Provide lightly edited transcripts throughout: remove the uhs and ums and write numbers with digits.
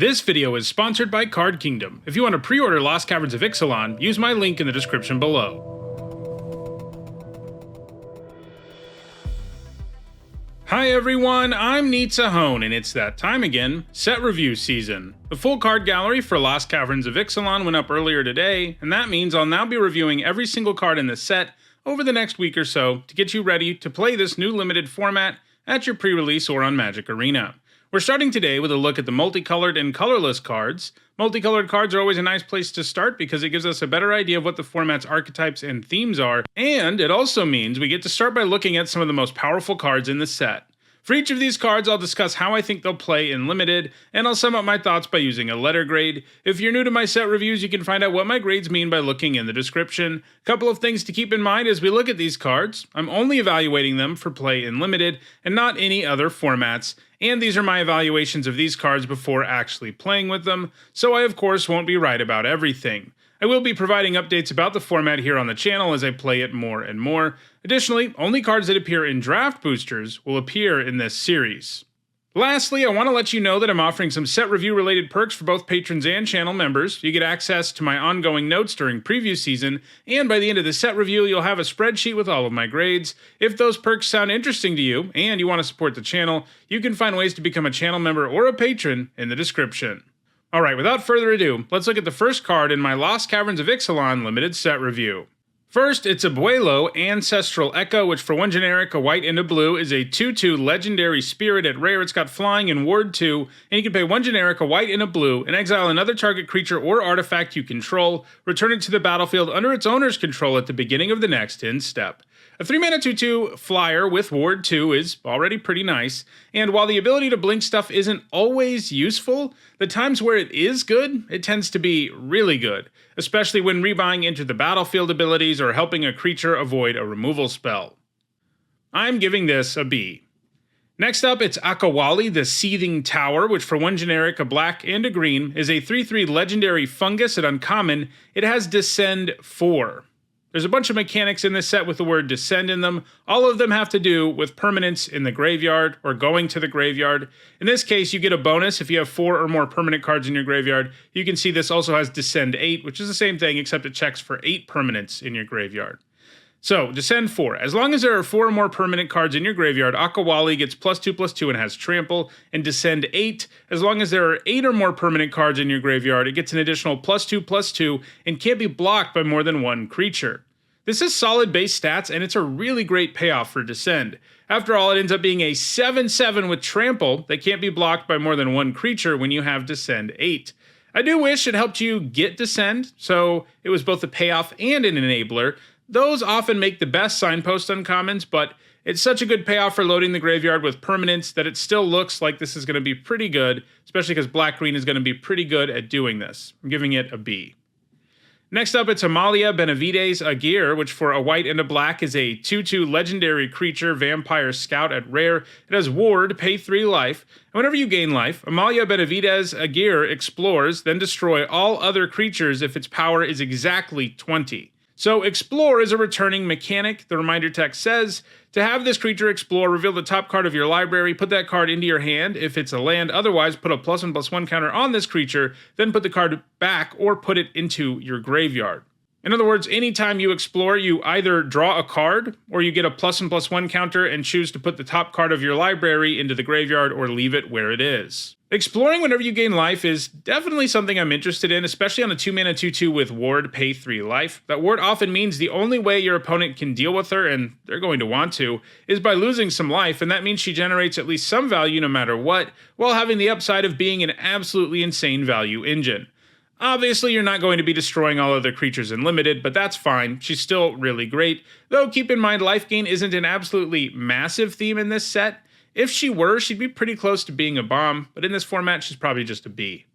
This video is sponsored by Card Kingdom. If you want to pre-order Lost Caverns of Ixalan, use my link in the description below. Hi everyone, I'm Ixalan, and it's that time again, set review season. The full card gallery for Lost Caverns of Ixalan went up earlier today, and that means I'll now be reviewing every single card in the set over the next week or so to get you ready to play this new limited format at your pre-release or on Magic Arena. We're starting today with a look at the multicolored and colorless cards. Multicolored cards are always a nice place to start because it gives us a better idea of what the format's archetypes and themes are, and it also means we get to start by looking at some of the most powerful cards in the set. For each of these cards, I'll discuss how I think they'll play in Limited, and I'll sum up my thoughts by using a letter grade. If you're new to my set reviews, you can find out what my grades mean by looking in the description. A couple of things to keep in mind as we look at these cards. I'm only evaluating them for play in Limited, and not any other formats, and these are my evaluations of these cards before actually playing with them, so I of course won't be right about everything. I will be providing updates about the format here on the channel as I play it more and more. Additionally, only cards that appear in draft boosters will appear in this series. Lastly, I want to let you know that I'm offering some set review related perks for both patrons and channel members. You get access to my ongoing notes during preview season, and by the end of the set review, you'll have a spreadsheet with all of my grades. If those perks sound interesting to you, and you want to support the channel, you can find ways to become a channel member or a patron in the description. Alright, without further ado, let's look at the first card in my Lost Caverns of Ixalan limited set review. First, it's Abuelo, Ancestral Eeko, which for one generic, a white and a blue, is a 2/2 legendary spirit. At rare, it's got flying and ward 2, and you can pay one generic, a white and a blue, and exile another target creature or artifact you control, return it to the battlefield under its owner's control at the beginning of the next end step. A 3-mana 2/2 flyer with ward 2 is already pretty nice, and while the ability to blink stuff isn't always useful, the times where it is good, it tends to be really good, especially when rebuying into the battlefield abilities or helping a creature avoid a removal spell. I'm giving this a B. Next up, it's Akawali, the Seething Tower, which for one generic, a black and a green, is a 3/3 legendary fungus at uncommon. It has Descend 4. There's a bunch of mechanics in this set with the word descend in them. All of them have to do with permanents in the graveyard or going to the graveyard. In this case, you get a bonus if you have 4 or more permanent cards in your graveyard. You can see this also has descend 8, which is the same thing except it checks for 8 permanents in your graveyard. So, descend 4. As long as there are 4 or more permanent cards in your graveyard, Akawali gets +2/+2 and has trample, and descend 8. As long as there are 8 or more permanent cards in your graveyard, it gets an additional +2/+2 and can't be blocked by more than one creature. This is solid base stats, and it's a really great payoff for descend. After all, it ends up being a 7/7 with trample that can't be blocked by more than one creature when you have descend 8. I do wish it helped you get descend, so it was both a payoff and an enabler. Those often make the best signpost uncommons, but it's such a good payoff for loading the graveyard with permanents that it still looks like this is going to be pretty good, especially because black-green is going to be pretty good at doing this. I'm giving it a B. Next up, it's Amalia Benavites, Agir, which for a white and a black is a 2/2 legendary creature, vampire scout at rare. It has ward, pay 3 life, and whenever you gain life, Amalia Benavites Agir explores, then destroy all other creatures if its power is exactly 20. So Explore is a returning mechanic. The reminder text says, to have this creature explore, reveal the top card of your library, put that card into your hand if it's a land, otherwise put a +1/+1 counter on this creature, then put the card back or put it into your graveyard. In other words, anytime you explore, you either draw a card, or you get a +1/+1 counter and choose to put the top card of your library into the graveyard or leave it where it is. Exploring whenever you gain life is definitely something I'm interested in, especially on a 2-mana 2/2 with ward, pay 3 life. That ward often means the only way your opponent can deal with her, and they're going to want to, is by losing some life, and that means she generates at least some value no matter what, while having the upside of being an absolutely insane value engine. Obviously, you're not going to be destroying all other creatures in Limited, but that's fine. She's still really great. Though keep in mind, life gain isn't an absolutely massive theme in this set. If she were, she'd be pretty close to being a bomb, but in this format, she's probably just a B.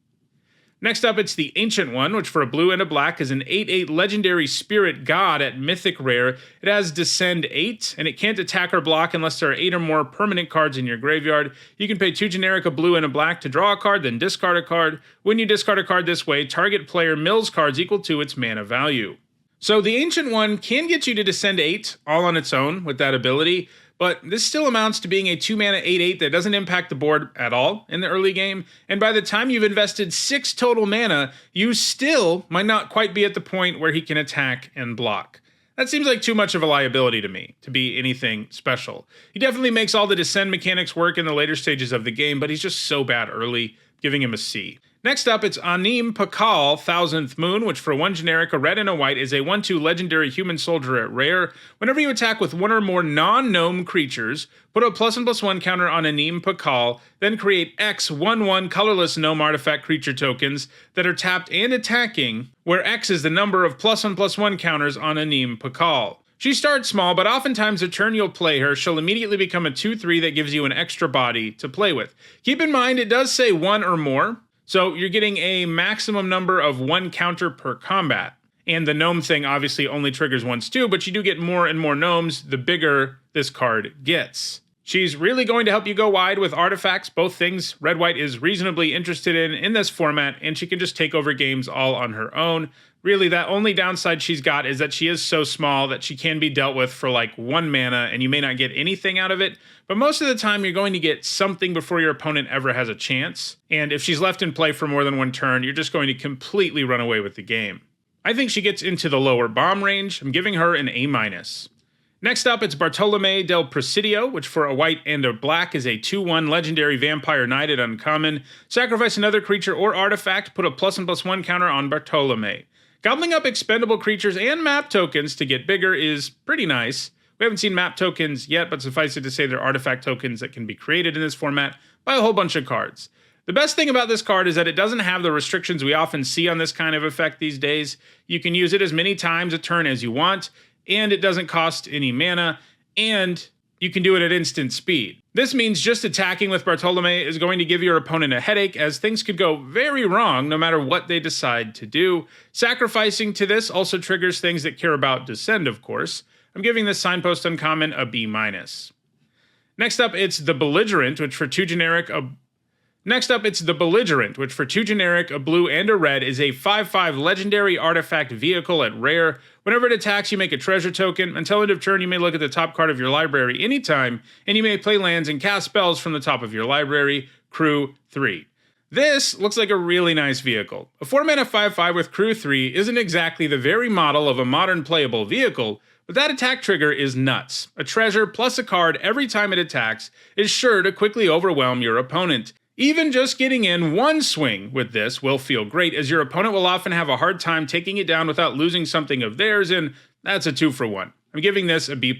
Next up, it's the Ancient One, which for a blue and a black is an 8/8 legendary spirit god at mythic rare. It has descend 8, and it can't attack or block unless there are 8 or more permanent cards in your graveyard. You can pay 2 generic, a blue and a black to draw a card, then discard a card. When you discard a card this way, target player mills cards equal to its mana value. So the Ancient One can get you to descend 8 all on its own with that ability, but this still amounts to being a 2-mana 8/8 that doesn't impact the board at all in the early game, and by the time you've invested 6 total mana, you still might not quite be at the point where he can attack and block. That seems like too much of a liability to me, to be anything special. He definitely makes all the descend mechanics work in the later stages of the game, but he's just so bad early, giving him a C. Next up, it's Anim Pakal, Thousandth Moon, which for 1 generic, a red and a white, is a 1/2 legendary human soldier at rare. Whenever you attack with 1 or more non-gnome creatures, put a +1/+1 counter on Anim Pakal, then create X 1/1 colorless gnome artifact creature tokens that are tapped and attacking, where X is the number of +1/+1 counters on Anim Pakal. She starts small, but oftentimes the turn you'll play her, she'll immediately become a 2/3 that gives you an extra body to play with. Keep in mind, it does say 1 or more, so you're getting a maximum number of 1 counter per combat. And the gnome thing obviously only triggers once too, but you do get more and more gnomes the bigger this card gets. She's really going to help you go wide with artifacts, both things red-white is reasonably interested in this format, and she can just take over games all on her own. Really, that only downside she's got is that she is so small that she can be dealt with for like 1 mana, and you may not get anything out of it, but most of the time you're going to get something before your opponent ever has a chance, and if she's left in play for more than 1 turn, you're just going to completely run away with the game. I think she gets into the lower bomb range. I'm giving her an A-. Next up, it's Bartolome del Presidio, which for a white and a black is a 2/1 legendary vampire knight at uncommon. Sacrifice another creature or artifact, put a +1/+1 counter on Bartolome. Gobbling up expendable creatures and map tokens to get bigger is pretty nice. We haven't seen map tokens yet, but suffice it to say they're artifact tokens that can be created in this format by a whole bunch of cards. The best thing about this card is that it doesn't have the restrictions we often see on this kind of effect these days. You can use it as many times a turn as you want, and it doesn't cost any mana, and you can do it at instant speed. This means just attacking with Bartolome is going to give your opponent a headache, as things could go very wrong no matter what they decide to do. Sacrificing to this also triggers things that care about descend, of course. I'm giving this signpost uncommon a B-. Next up, it's the Belligerent, which for 2 generic, a blue and a red, is a 5/5 legendary artifact vehicle at rare. Whenever it attacks, you make a treasure token. Until end of turn, you may look at the top card of your library anytime, and you may play lands and cast spells from the top of your library. Crew 3. This looks like a really nice vehicle. A 4-mana 5/5 with Crew 3 isn't exactly the very model of a modern playable vehicle, but that attack trigger is nuts. A treasure plus a card every time it attacks is sure to quickly overwhelm your opponent. Even just getting in 1 swing with this will feel great, as your opponent will often have a hard time taking it down without losing something of theirs, and that's a 2-for-1. I'm giving this a B+.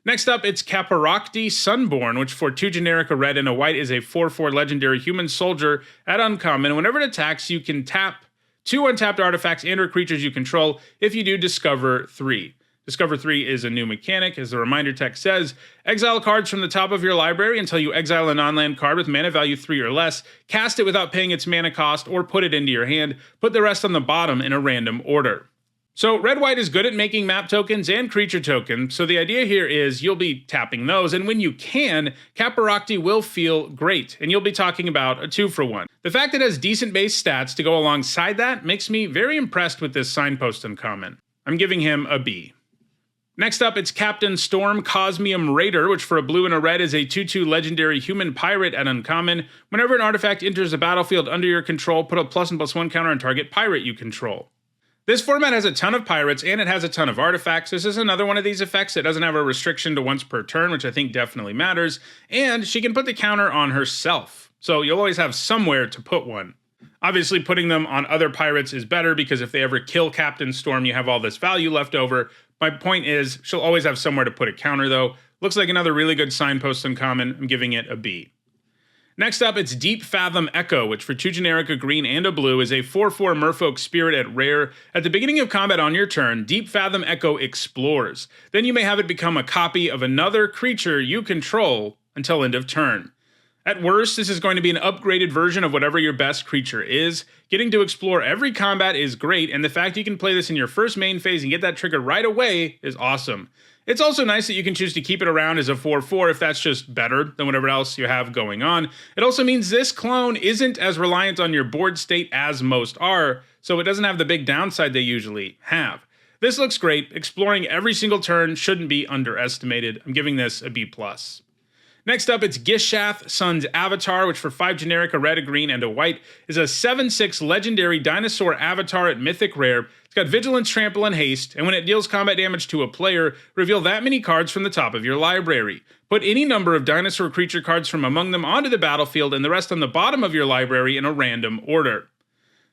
Next up, it's Caparocti Sunborn, which for 2 generic, a red and a white, is a 4/4 legendary human soldier at uncommon. Whenever it attacks, you can tap 2 untapped artifacts and or creatures you control. If you do, discover 3. Discover 3 is a new mechanic. As the reminder text says, exile cards from the top of your library until you exile a non-land card with mana value 3 or less, cast it without paying its mana cost, or put it into your hand. Put the rest on the bottom in a random order. So red-white is good at making map tokens and creature tokens, so the idea here is you'll be tapping those, and when you can, Caparocti will feel great, and you'll be talking about a 2-for-1. The fact that it has decent base stats to go alongside that makes me very impressed with this signpost uncommon. I'm giving him a B. Next up, it's Captain Storm Cosmium Raider, which for a blue and a red is a 2/2 legendary human pirate at uncommon. Whenever an artifact enters the battlefield under your control, put a +1/+1 counter on target pirate you control. This format has a ton of pirates, and it has a ton of artifacts. This is another one of these effects that doesn't have a restriction to once per turn, which I think definitely matters, and she can put the counter on herself. So you'll always have somewhere to put one. Obviously, putting them on other pirates is better, because if they ever kill Captain Storm, you have all this value left over. My point is, she'll always have somewhere to put a counter, though. Looks like another really good signpost uncommon. I'm giving it a B. Next up, it's Deep Fathom Eeko, which for 2 generic, a green and a blue, is a 4/4 merfolk spirit at rare. At the beginning of combat on your turn, Deep Fathom Eeko explores. Then you may have it become a copy of another creature you control until end of turn. At worst, this is going to be an upgraded version of whatever your best creature is. Getting to explore every combat is great, and the fact you can play this in your first main phase and get that trigger right away is awesome. It's also nice that you can choose to keep it around as a 4/4 if that's just better than whatever else you have going on. It also means this clone isn't as reliant on your board state as most are, so it doesn't have the big downside they usually have. This looks great. Exploring every single turn shouldn't be underestimated. I'm giving this a B+. Next up, it's Gishath, Sun's Avatar, which for 5 generic, a red, a green, and a white, is a 7/6 legendary dinosaur avatar at Mythic Rare. It's got Vigilance, Trample, and Haste, and when it deals combat damage to a player, reveal that many cards from the top of your library. Put any number of dinosaur creature cards from among them onto the battlefield and the rest on the bottom of your library in a random order.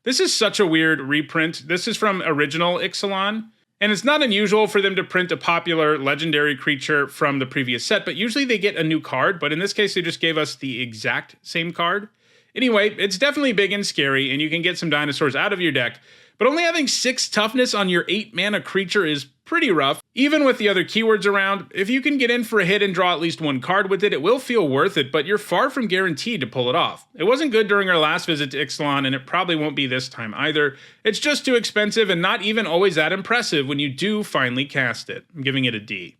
This is such a weird reprint. This is from original Ixalan. And it's not unusual for them to print a popular legendary creature from the previous set, but usually they get a new card, but in this case they just gave us the exact same card. Anyway, it's definitely big and scary, and you can get some dinosaurs out of your deck, but only having 6 toughness on your 8 mana creature is pretty rough. Even with the other keywords around, if you can get in for a hit and draw at least 1 card with it, it will feel worth it, but you're far from guaranteed to pull it off. It wasn't good during our last visit to Ixalan, and it probably won't be this time either. It's just too expensive and not even always that impressive when you do finally cast it. I'm giving it a D.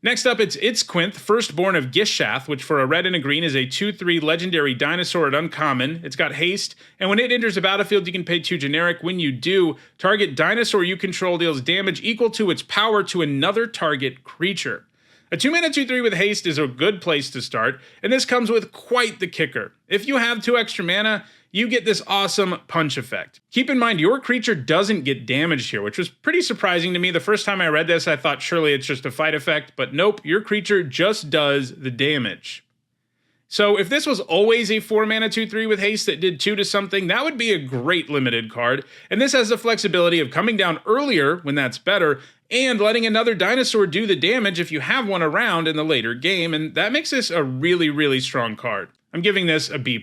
Next up, it's Itzquinth, Firstborn of Gishath, which for a red and a green is a 2/3 legendary dinosaur at uncommon. It's got haste, and when it enters the battlefield, you can pay 2 generic. When you do, target dinosaur you control deals damage equal to its power to another target creature. A 2-mana 2/3 with haste is a good place to start, and this comes with quite the kicker. If you have 2 extra mana, you get this awesome punch effect. Keep in mind, your creature doesn't get damaged here, which was pretty surprising to me. The first time I read this, I thought surely it's just a fight effect, but nope, your creature just does the damage. So if this was always a 4-mana 2/3 with haste that did 2 to something, that would be a great limited card, and this has the flexibility of coming down earlier when that's better, and letting another dinosaur do the damage if you have one around in the later game, and that makes this a really, really strong card. I'm giving this a B+.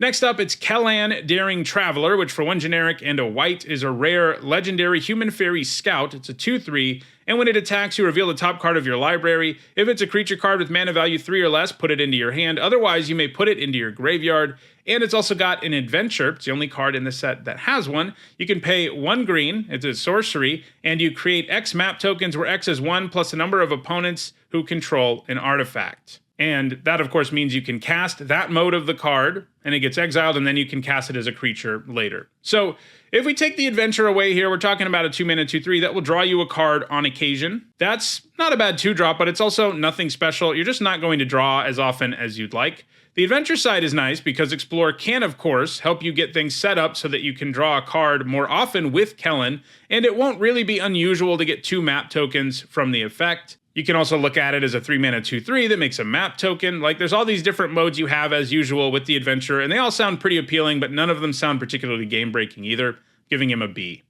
Next up, it's Kellan, Daring Traveler, which for 1 generic and a white is a rare legendary human fairy scout. It's a 2/3, and when it attacks, you reveal the top card of your library. If it's a creature card with mana value 3 or less, put it into your hand. Otherwise, you may put it into your graveyard. And it's also got an adventure. It's the only card in the set that has one. You can pay 1 green, it's a sorcery, and you create X map tokens where X is 1 plus a number of opponents who control an artifact. And that, of course, means you can cast that mode of the card, and it gets exiled, and then you can cast it as a creature later. So if we take the adventure away here, we're talking about a 2-mana 2/3 that will draw you a card on occasion. That's not a bad 2-drop, but it's also nothing special. You're just not going to draw as often as you'd like. The adventure side is nice because Explore can, of course, help you get things set up so that you can draw a card more often with Kellan, and it won't really be unusual to get 2 map tokens from the effect. You can also look at it as a 3-mana 2/3 that makes a map token. Like, there's all these different modes you have as usual with the adventure, and they all sound pretty appealing, but none of them sound particularly game-breaking either, giving him a B.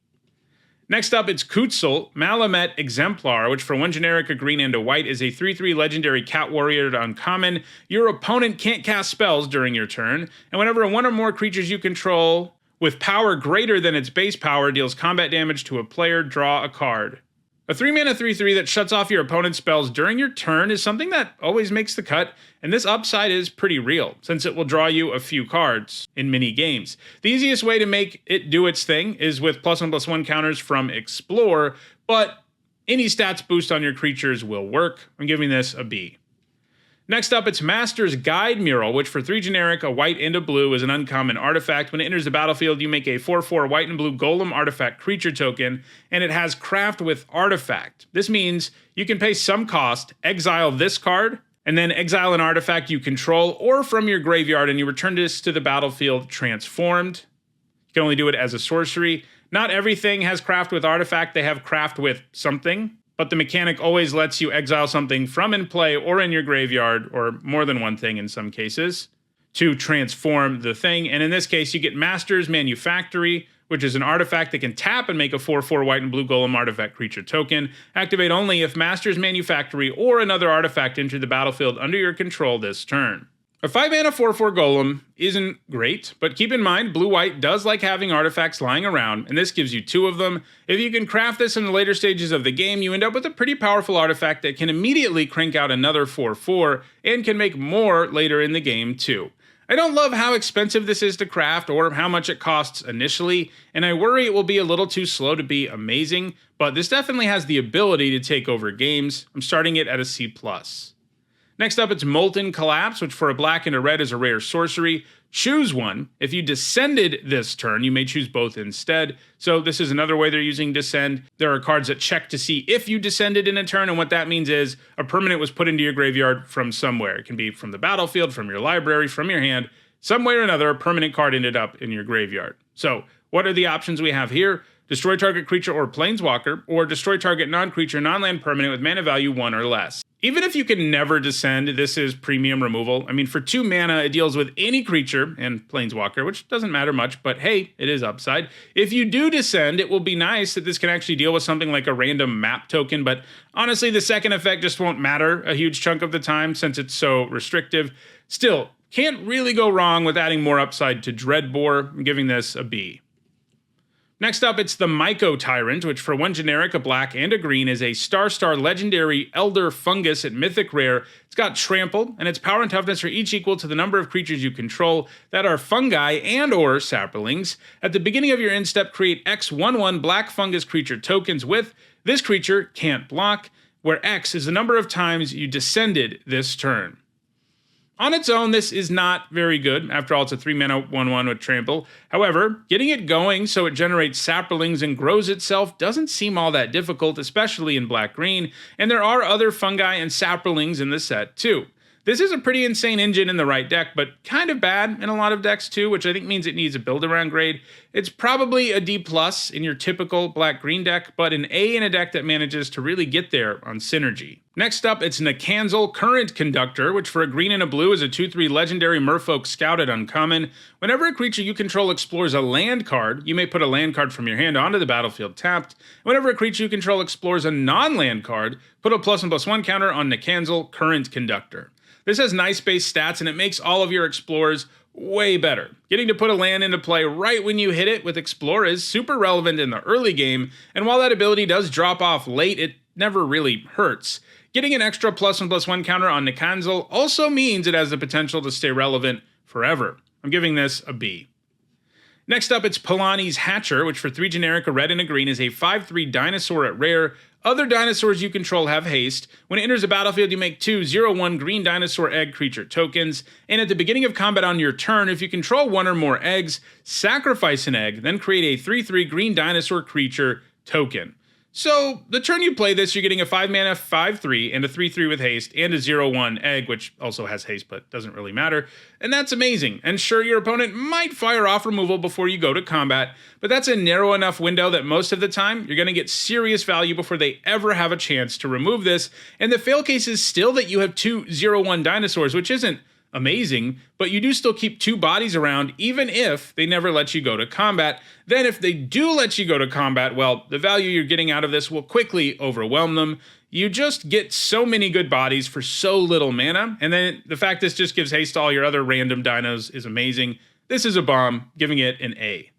Next up, it's Kutzel, Malamet Exemplar, which for 1 generic, a green, and a white is a 3/3 legendary cat warrior to uncommon. Your opponent can't cast spells during your turn, and whenever 1 or more creatures you control with power greater than its base power deals combat damage to a player, draw a card. A 3-mana 3/3 that shuts off your opponent's spells during your turn is something that always makes the cut, and this upside is pretty real, since it will draw you a few cards in many games. The easiest way to make it do its thing is with +1/+1 counters from Explore, but any stats boost on your creatures will work. I'm giving this a B. Next up, it's Master's Guide Mural, which for 3 generic, a white and a blue is an uncommon artifact. When it enters the battlefield, you make a 4/4 white and blue golem artifact creature token, and it has craft with artifact. This means you can pay some cost, exile this card, and then exile an artifact you control or from your graveyard, and you return this to the battlefield transformed. You can only do it as a sorcery. Not everything has craft with artifact, they have craft with something. But the mechanic always lets you exile something from in play or in your graveyard, or more than one thing in some cases, to transform the thing. And in this case, you get Master's Manufactory, which is an artifact that can tap and make a 4/4 white and blue golem artifact creature token. Activate only if Master's Manufactory or another artifact enter the battlefield under your control this turn. A 5-mana 4/4 golem isn't great, but keep in mind, blue-white does like having artifacts lying around, and this gives you 2 of them. If you can craft this in the later stages of the game, you end up with a pretty powerful artifact that can immediately crank out another 4/4, and can make more later in the game too. I don't love how expensive this is to craft or how much it costs initially, and I worry it will be a little too slow to be amazing, but this definitely has the ability to take over games. I'm starting it at a C+. Next up, it's Molten Collapse, which for a black and a red is a rare sorcery. Choose one. If you descended this turn, you may choose both instead. So this is another way they're using descend. There are cards that check to see if you descended in a turn, and what that means is a permanent was put into your graveyard from somewhere. It can be from the battlefield, from your library, from your hand. Some way or another, a permanent card ended up in your graveyard. So what are the options we have here? Destroy target creature or planeswalker, or destroy target non-creature, non-land permanent with mana value 1 or less. Even if you can never descend, this is premium removal. I mean, for 2 mana, it deals with any creature and planeswalker, which doesn't matter much, but hey, it is upside. If you do descend, it will be nice that this can actually deal with something like a random map token, but honestly, the second effect just won't matter a huge chunk of the time since it's so restrictive. Still, can't really go wrong with adding more upside to Dreadbore. I'm giving this a B. Next up, it's the MCO Tyrant, which for 1 generic, a black, and a green is a star legendary elder fungus at Mythic Rare. It's got trample, and its power and toughness are each equal to the number of creatures you control that are fungi and or saplings. At the beginning of your end step, create X 1/1 black fungus creature tokens with this creature can't block, where X is the number of times you descended this turn. On its own, this is not very good. After all, it's a 3-mana 1/1 with trample. However, getting it going so it generates saplings and grows itself doesn't seem all that difficult, especially in black-green, and there are other fungi and saplings in the set too. This is a pretty insane engine in the right deck, but kind of bad in a lot of decks too, which I think means it needs a build-around grade. It's probably a D+ in your typical black-green deck, but an A in a deck that manages to really get there on synergy. Next up, it's Nakanzel Current Conductor, which for a green and a blue is a 2/3 legendary Merfolk Scout at uncommon. Whenever a creature you control explores a land card, you may put a land card from your hand onto the battlefield tapped. Whenever a creature you control explores a non-land card, put a +1/+1 counter on Nakanzel Current Conductor. This has nice base stats, and it makes all of your explores way better. Getting to put a land into play right when you hit it with Explore is super relevant in the early game, and while that ability does drop off late, it never really hurts. Getting an extra +1/+1 counter on Nakanzel also means it has the potential to stay relevant forever. I'm giving this a B. Next up, it's Paladins Hatcher, which for 3 generic, a red and a green is a 5/3 dinosaur at rare. Other dinosaurs you control have haste. When it enters a battlefield, you make 2 0/1 green dinosaur egg creature tokens. And at the beginning of combat on your turn, if you control 1 or more eggs, sacrifice an egg, then create a 3/3 green dinosaur creature token. So, the turn you play this, you're getting a 5-mana 5/3 and a 3/3 with haste and a 0/1 egg, which also has haste but doesn't really matter. And that's amazing. And sure, your opponent might fire off removal before you go to combat, but that's a narrow enough window that most of the time, you're going to get serious value before they ever have a chance to remove this. And the fail case is still that you have 2 0/1 dinosaurs, which isn't amazing, but you do still keep 2 bodies around even if they never let you go to combat. Then if they do let you go to combat, well, the value you're getting out of this will quickly overwhelm them. You just get so many good bodies for so little mana, and then the fact this just gives haste to all your other random dinos is amazing. This is a bomb, giving it an A.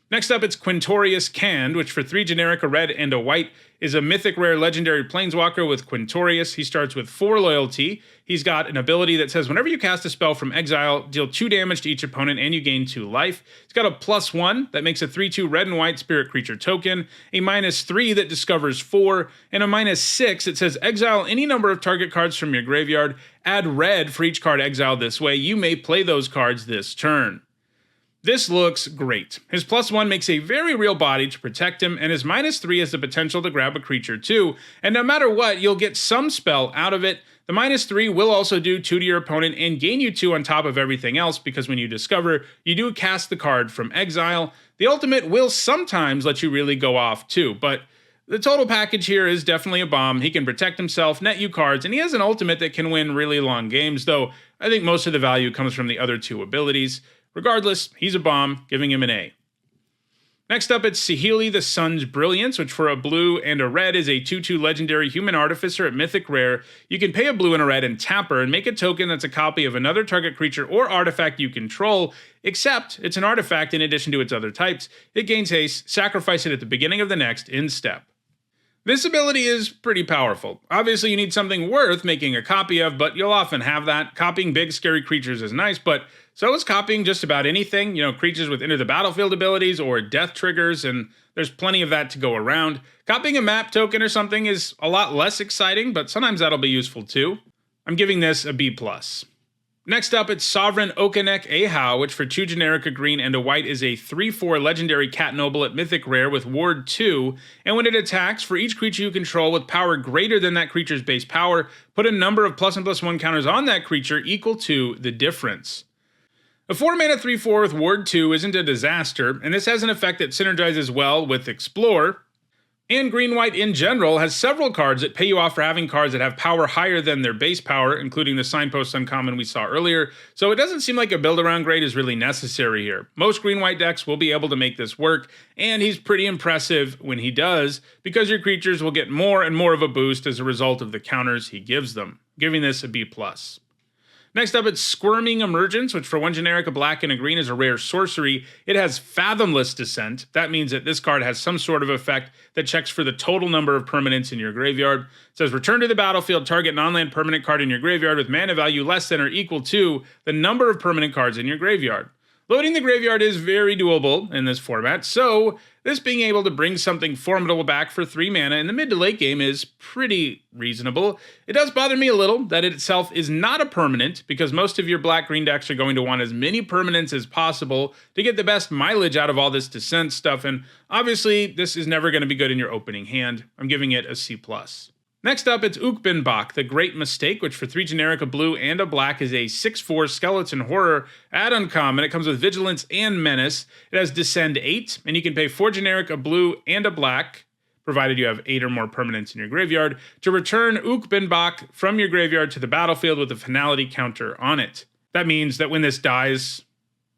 Next up, it's Quintorius Canned, which for 3 generic, a red and a white, is a mythic rare legendary planeswalker with Quintorius. He starts with 4 loyalty. He's got an ability that says whenever you cast a spell from exile, deal 2 damage to each opponent and you gain 2 life. He's got a +1 that makes a 3/2 red and white spirit creature token, a -3 that discovers 4, and a -6 that says exile any number of target cards from your graveyard, add red for each card exiled this way. You may play those cards this turn. This looks great. His +1 makes a very real body to protect him, and his -3 has the potential to grab a creature too, and no matter what, you'll get some spell out of it. The -3 will also do 2 to your opponent and gain you 2 on top of everything else, because when you discover, you do cast the card from exile. The ultimate will sometimes let you really go off too, but the total package here is definitely a bomb. He can protect himself, net you cards, and he has an ultimate that can win really long games, though I think most of the value comes from the other 2 abilities. Regardless, he's a bomb, giving him an A. Next up, it's Saheeli the Sun's Brilliance, which for a blue and a red is a 2/2 legendary human artificer at Mythic Rare. You can pay a blue and a red and tap her and make a token that's a copy of another target creature or artifact you control, except it's an artifact in addition to its other types. It gains haste, sacrifice it at the beginning of the next in step. This ability is pretty powerful. Obviously, you need something worth making a copy of, but you'll often have that. Copying big, scary creatures is nice, but so is copying just about anything. Creatures with enter the battlefield abilities or death triggers, and there's plenty of that to go around. Copying a map token or something is a lot less exciting, but sometimes that'll be useful too. I'm giving this a B+. Next up, it's Sovereign Okenek Ahau, which for 2 generic, a green, and a white is a 3/4 legendary cat noble at Mythic Rare with Ward 2, and when it attacks, for each creature you control with power greater than that creature's base power, put a number of +1/+1 counters on that creature equal to the difference. A 4-mana 3/4 with Ward 2 isn't a disaster, and this has an effect that synergizes well with Explore, and green-white in general has several cards that pay you off for having cards that have power higher than their base power, including the Signpost Uncommon we saw earlier, so it doesn't seem like a build-around grade is really necessary here. Most green-white decks will be able to make this work, and he's pretty impressive when he does, because your creatures will get more and more of a boost as a result of the counters he gives them, giving this a B+. Next up, it's Squealing Emergence, which for 1 generic, a black, and a green is a rare sorcery. It has Fathomless Descent. That means that this card has some sort of effect that checks for the total number of permanents in your graveyard. It says, return to the battlefield, target non-land permanent card in your graveyard with mana value less than or equal to the number of permanent cards in your graveyard. Loading the graveyard is very doable in this format, so this being able to bring something formidable back for 3 mana in the mid to late game is pretty reasonable. It does bother me a little that it itself is not a permanent, because most of your black-green decks are going to want as many permanents as possible to get the best mileage out of all this Descent stuff, and obviously this is never going to be good in your opening hand. I'm giving it a C+. Next up, it's Ukbenbach, the Great Mistake, which for 3 generic, a blue, and a black is a 6/4 skeleton horror at uncommon. It comes with Vigilance and Menace. It has Descend 8, and you can pay 4 generic, a blue, and a black, provided you have 8 or more permanents in your graveyard, to return Ukbenbach from your graveyard to the battlefield with a finality counter on it. That means that when this dies,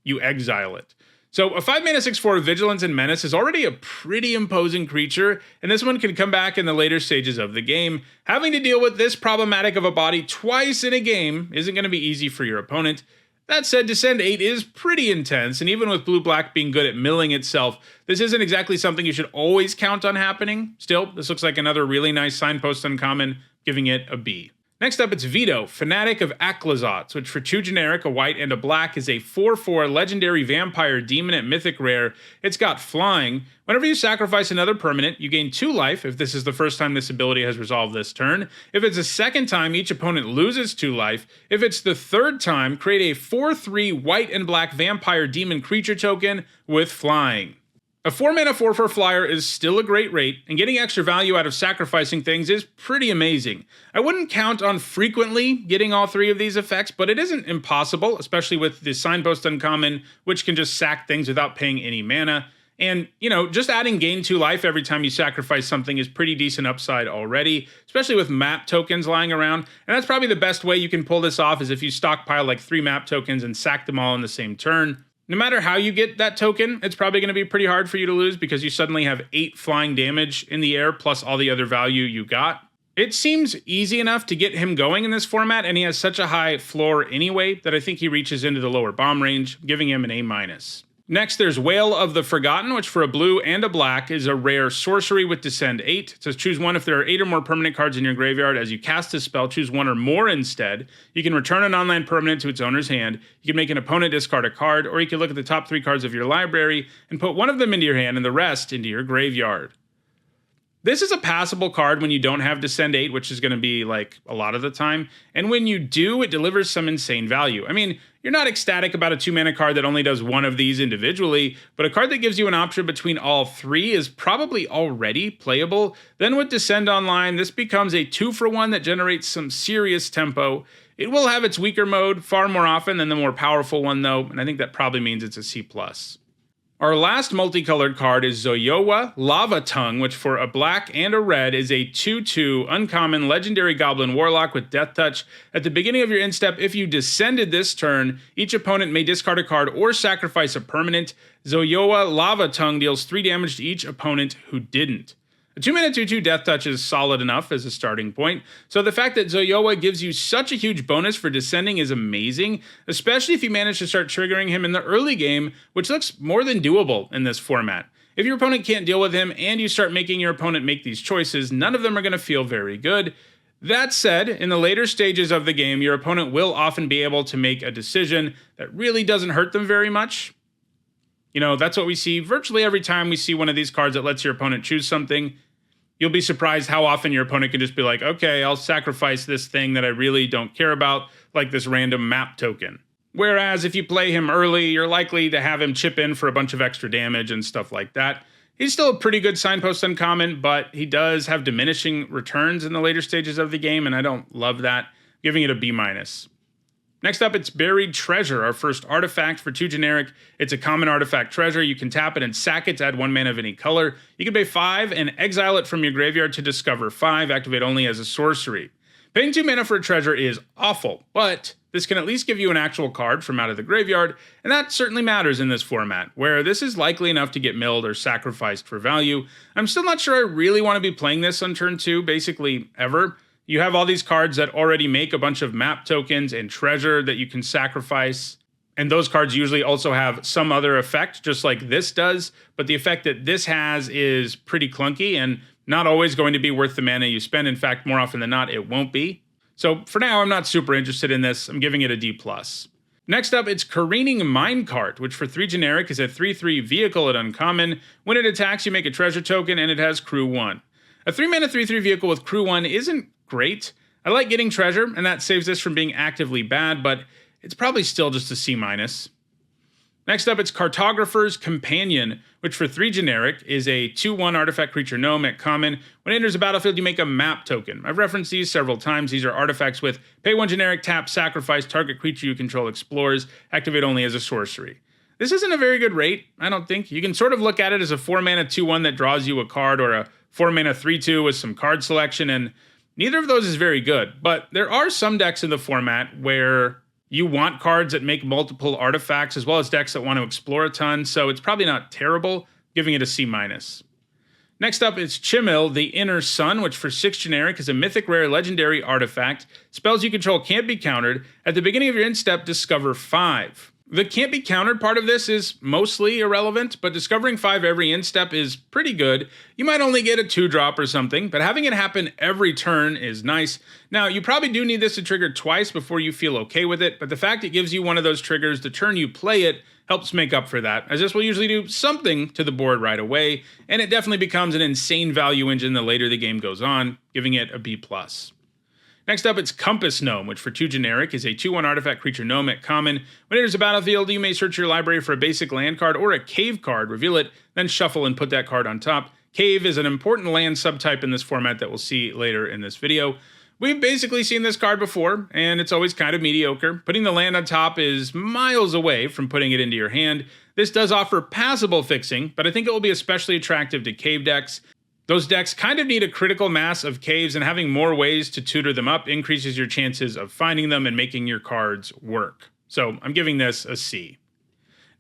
you exile it. So a 5-mana 6/4 Vigilance and Menace is already a pretty imposing creature, and this one can come back in the later stages of the game. Having to deal with this problematic of a body twice in a game isn't going to be easy for your opponent. That said, Descend 8 is pretty intense, and even with blue-black being good at milling itself, this isn't exactly something you should always count on happening. Still, this looks like another really nice Signpost Uncommon, giving it a B. Next up, it's Vito, Fanatic of Aots, which for 2 generic, a white, and a black is a 4/4 legendary vampire demon at Mythic Rare. It's got flying. Whenever you sacrifice another permanent, you gain 2 life if this is the first time this ability has resolved this turn. If it's a second time, each opponent loses 2 life. If it's the third time, create a 4/3 white and black vampire demon creature token with flying. A 4-mana 4/4 flyer is still a great rate, and getting extra value out of sacrificing things is pretty amazing. I wouldn't count on frequently getting all 3 of these effects, but it isn't impossible, especially with the Signpost Uncommon, which can just sack things without paying any mana. And, just adding gain 2 life every time you sacrifice something is pretty decent upside already, especially with map tokens lying around. And that's probably the best way you can pull this off, is if you stockpile like 3 map tokens and sack them all in the same turn. No matter how you get that token, it's probably going to be pretty hard for you to lose, because you suddenly have 8 flying damage in the air plus all the other value you got. It seems easy enough to get him going in this format, and he has such a high floor anyway that I think he reaches into the lower bomb range, giving him an A-. Next, there's Wail of the Forgotten, which for a blue and a black is a rare sorcery with Descend 8. It says choose 1 if there are 8 or more permanent cards in your graveyard. As you cast a spell, choose 1 or more instead. You can return an online permanent to its owner's hand. You can make an opponent discard a card, or you can look at the top 3 cards of your library and put 1 of them into your hand and the rest into your graveyard. This is a passable card when you don't have Descend 8, which is going to be like a lot of the time. And when you do, it delivers some insane value. I mean, you're not ecstatic about a 2-mana card that only does 1 of these individually, but a card that gives you an option between all 3 is probably already playable. Then with Descend Online, this becomes a 2-for-1 that generates some serious tempo. It will have its weaker mode far more often than the more powerful one though, and I think that probably means it's a C+. Our last multicolored card is Zoa Lava Tongue, which for a black and a red is a 2/2 uncommon legendary goblin warlock with Death Touch. At the beginning of your end step, if you descended this turn, each opponent may discard a card or sacrifice a permanent. Zoa Lava Tongue deals 3 damage to each opponent who didn't. A 2-mana 2/2 Death Touch is solid enough as a starting point, so the fact that Zoyoa gives you such a huge bonus for descending is amazing, especially if you manage to start triggering him in the early game, which looks more than doable in this format. If your opponent can't deal with him and you start making your opponent make these choices, none of them are going to feel very good. That said, in the later stages of the game, your opponent will often be able to make a decision that really doesn't hurt them very much. That's what we see virtually every time we see one of these cards that lets your opponent choose something. You'll be surprised how often your opponent can just be like, okay, I'll sacrifice this thing that I really don't care about, like this random map token. Whereas if you play him early, you're likely to have him chip in for a bunch of extra damage and stuff like that. He's still a pretty good signpost uncommon, but he does have diminishing returns in the later stages of the game, and I don't love that, giving it a B-. Next up, it's Buried Treasure, our first artifact for 2 generic. It's a common artifact treasure. You can tap it and sack it to add 1 mana of any color. You can pay 5 and exile it from your graveyard to discover 5, activate only as a sorcery. Paying 2 mana for a treasure is awful, but this can at least give you an actual card from out of the graveyard, and that certainly matters in this format, where this is likely enough to get milled or sacrificed for value. I'm still not sure I really want to be playing this on turn 2, basically ever. You have all these cards that already make a bunch of map tokens and treasure that you can sacrifice, and those cards usually also have some other effect, just like this does, but the effect that this has is pretty clunky and not always going to be worth the mana you spend. In fact, more often than not, it won't be. So for now, I'm not super interested in this. I'm giving it a D+. Next up, it's Careening Minecart, which for 3 generic is a 3/3 vehicle at uncommon. When it attacks, you make a treasure token, and it has Crew 1. A 3-mana 3/3 vehicle with Crew 1 isn't great. I like getting treasure, and that saves this from being actively bad, but it's probably still just a C-. Next up, it's Cartographer's Companion, which for 3 generic is a 2/1 artifact creature gnome at common. When it enters the battlefield, you make a map token. I've referenced these several times. These are artifacts with pay 1 generic, tap, sacrifice, target creature you control explores, activate only as a sorcery. This isn't a very good rate, I don't think. You can sort of look at it as a 4-mana 2/1 that draws you a card, or a 4-mana 3/2 with some card selection, and neither of those is very good. But there are some decks in the format where you want cards that make multiple artifacts, as well as decks that want to explore a ton, so it's probably not terrible, giving it a C-. Next up is Chim the Inner Sun, which for 6 generic is a mythic rare legendary artifact. Spells you control can't be countered. At the beginning of your end step, discover 5. The can't be countered part of this is mostly irrelevant, but discovering 5 every end step is pretty good. You might only get a 2-drop or something, but having it happen every turn is nice. Now, you probably do need this to trigger twice before you feel okay with it, but the fact it gives you one of those triggers the turn you play it helps make up for that, as this will usually do something to the board right away, and it definitely becomes an insane value engine the later the game goes on, giving it a B+. Next up, it's Compass Gnome, which for 2 generic is a 2/1 artifact creature gnome at common. When it enters the battlefield, you may search your library for a basic land card or a cave card, reveal it, then shuffle and put that card on top. Cave is an important land subtype in this format that we'll see later in this video. We've basically seen this card before, and it's always kind of mediocre. Putting the land on top is miles away from putting it into your hand. This does offer passable fixing, but I think it will be especially attractive to cave decks. Those decks kind of need a critical mass of caves, and having more ways to tutor them up increases your chances of finding them and making your cards work. So I'm giving this a C.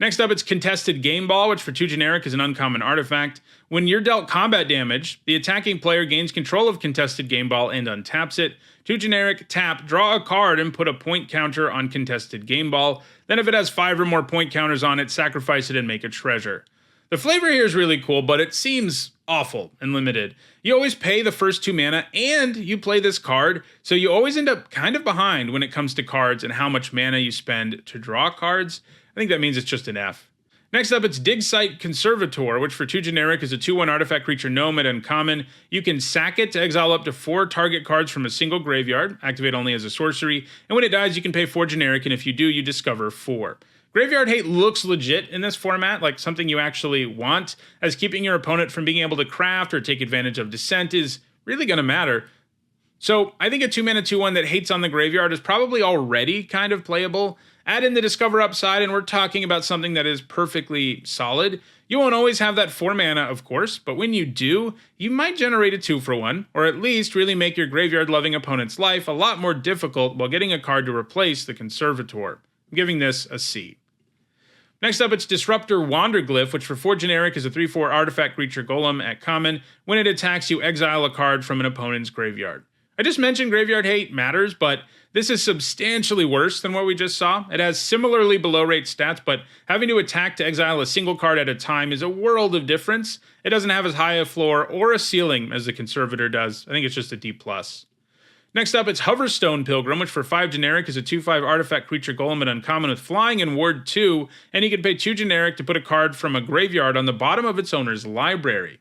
Next up, it's Contested Game Ball, which for 2 generic is an uncommon artifact. When you're dealt combat damage, the attacking player gains control of Contested Game Ball and untaps it. 2 generic, tap, draw a card and put a point counter on Contested Game Ball. Then if it has 5 or more point counters on it, sacrifice it and make a treasure. The flavor here is really cool, but it seems awful and limited. You always pay the first 2 mana and you play this card, so you always end up kind of behind when it comes to cards and how much mana you spend to draw cards. I think that means it's just an F. Next up, it's Digsite Conservator, which for 2 generic is a 2/1 artifact creature gnome at uncommon. You can sack it to exile up to 4 target cards from a single graveyard, activate only as a sorcery, and when it dies, you can pay 4 generic, and if you do, you discover 4. Graveyard Hate looks legit in this format, like something you actually want, as keeping your opponent from being able to craft or take advantage of Descent is really going to matter. So I think a 2-mana 2/1 that hates on the graveyard is probably already kind of playable. Add in the Discover upside, and we're talking about something that is perfectly solid. You won't always have that 4 mana, of course, but when you do, you might generate a 2-for-1, or at least really make your graveyard-loving opponent's life a lot more difficult while getting a card to replace the Conservator. I'm giving this a C. Next up, it's Disruptor Wander Glyph, which for 4 generic is a 3/4 artifact creature golem at common. When it attacks, you exile a card from an opponent's graveyard. I just mentioned Graveyard Hate matters, but this is substantially worse than what we just saw. It has similarly below-rate stats, but having to attack to exile a single card at a time is a world of difference. It doesn't have as high a floor or a ceiling as the Conservator does. I think it's just a D+. Next up, it's Hoverstone Pilgrim, which for 5 generic is a 2/5 artifact creature golem at uncommon with flying and ward 2, and you can pay 2 generic to put a card from a graveyard on the bottom of its owner's library.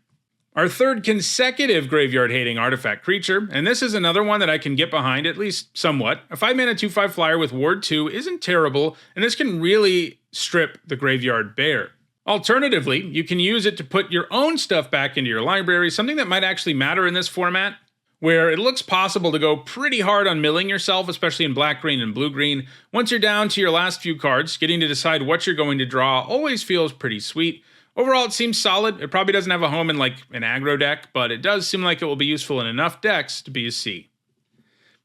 Our third consecutive graveyard-hating artifact creature, and this is another one that I can get behind, at least somewhat. A 5-mana 2/5 flyer with Ward 2 isn't terrible, and this can really strip the graveyard bare. Alternatively, you can use it to put your own stuff back into your library, something that might actually matter in this format, where it looks possible to go pretty hard on milling yourself, especially in black-green and blue-green. Once you're down to your last few cards, getting to decide what you're going to draw always feels pretty sweet. Overall, it seems solid. It probably doesn't have a home in like an aggro deck, but it does seem like it will be useful in enough decks to be a C.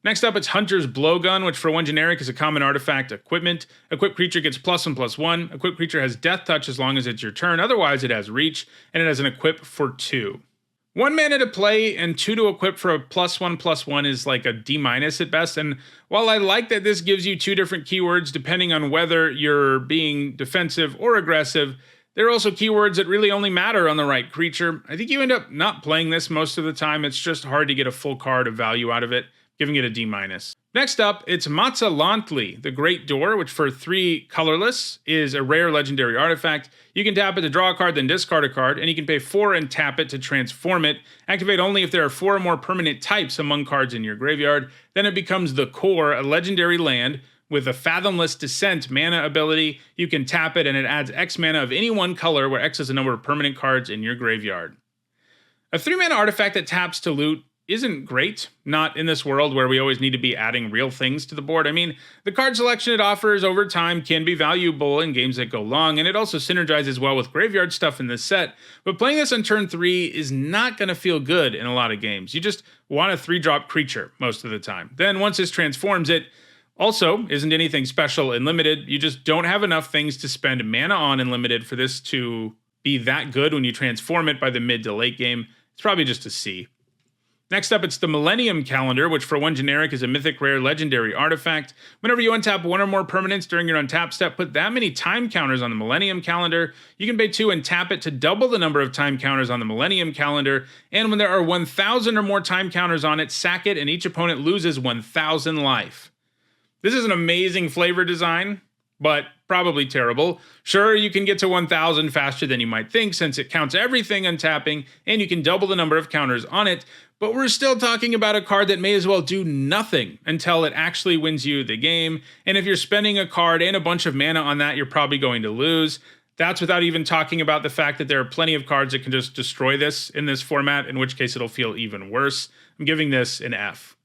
Next up, it's Hunter's Blowgun, which for 1 generic is a common artifact equipment. Equipped creature gets +1/+1. Equipped creature has Death Touch as long as it's your turn. Otherwise, it has Reach, and it has an equip for 2. 1 mana to play and 2 to equip for a +1/+1 is like a D- at best. And while I like that this gives you 2 different keywords depending on whether you're being defensive or aggressive, there are also keywords that really only matter on the right creature. I think you end up not playing this most of the time. It's just hard to get a full card of value out of it, giving it a D-. Next up, it's Matzalantli, the Great Door, which for 3 colorless is a rare legendary artifact. You can tap it to draw a card, then discard a card, and you can pay 4 and tap it to transform it. Activate only if there are 4 or more permanent types among cards in your graveyard. Then it becomes the Core, a legendary land, with a Fathomless Descent mana ability. You can tap it and it adds X mana of any one color, where X is the number of permanent cards in your graveyard. A 3-mana artifact that taps to loot isn't great, not in this world where we always need to be adding real things to the board. I mean, the card selection it offers over time can be valuable in games that go long, and it also synergizes well with graveyard stuff in this set, but playing this on turn 3 is not going to feel good in a lot of games. You just want a 3-drop creature most of the time. Then once this transforms, it also isn't anything special in Limited. You just don't have enough things to spend mana on in Limited for this to be that good when you transform it by the mid to late game. It's probably just a C. Next up, it's the Millennium Calendar, which for 1 generic is a mythic rare legendary artifact. Whenever you untap 1 or more permanents during your untap step, put that many time counters on the Millennium Calendar. You can pay 2 and tap it to double the number of time counters on the Millennium Calendar. And when there are 1,000 or more time counters on it, sack it and each opponent loses 1,000 life. This is an amazing flavor design, but probably terrible. Sure, you can get to 1,000 faster than you might think since it counts everything untapping and you can double the number of counters on it, but we're still talking about a card that may as well do nothing until it actually wins you the game, and if you're spending a card and a bunch of mana on that, you're probably going to lose. That's without even talking about the fact that there are plenty of cards that can just destroy this in this format, in which case it'll feel even worse. I'm giving this an F.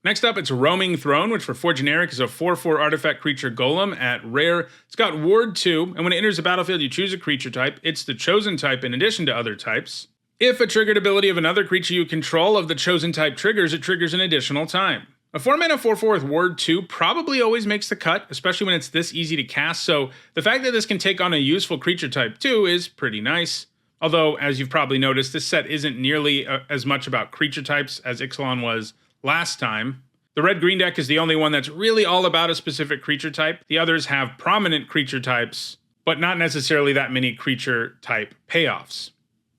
Next up, it's Roaming Throne, which for 4 generic is a 4/4 artifact creature golem at rare. It's got Ward 2, and when it enters the battlefield, you choose a creature type. It's the chosen type in addition to other types. If a triggered ability of another creature you control of the chosen type triggers, it triggers an additional time. A 4-mana 4/4 with Ward 2 probably always makes the cut, especially when it's this easy to cast, so the fact that this can take on a useful creature type too is pretty nice. Although, as you've probably noticed, this set isn't nearly as much about creature types as Ixalan was last time. The red-green deck is the only one that's really all about a specific creature type. The others have prominent creature types, but not necessarily that many creature type payoffs.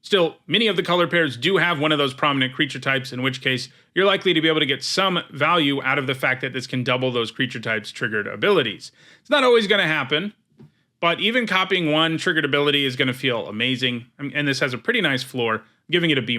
Still, many of the color pairs do have one of those prominent creature types, in which case you're likely to be able to get some value out of the fact that this can double those creature types' triggered abilities. It's not always going to happen, but even copying one triggered ability is going to feel amazing, and this has a pretty nice floor, giving it a B-.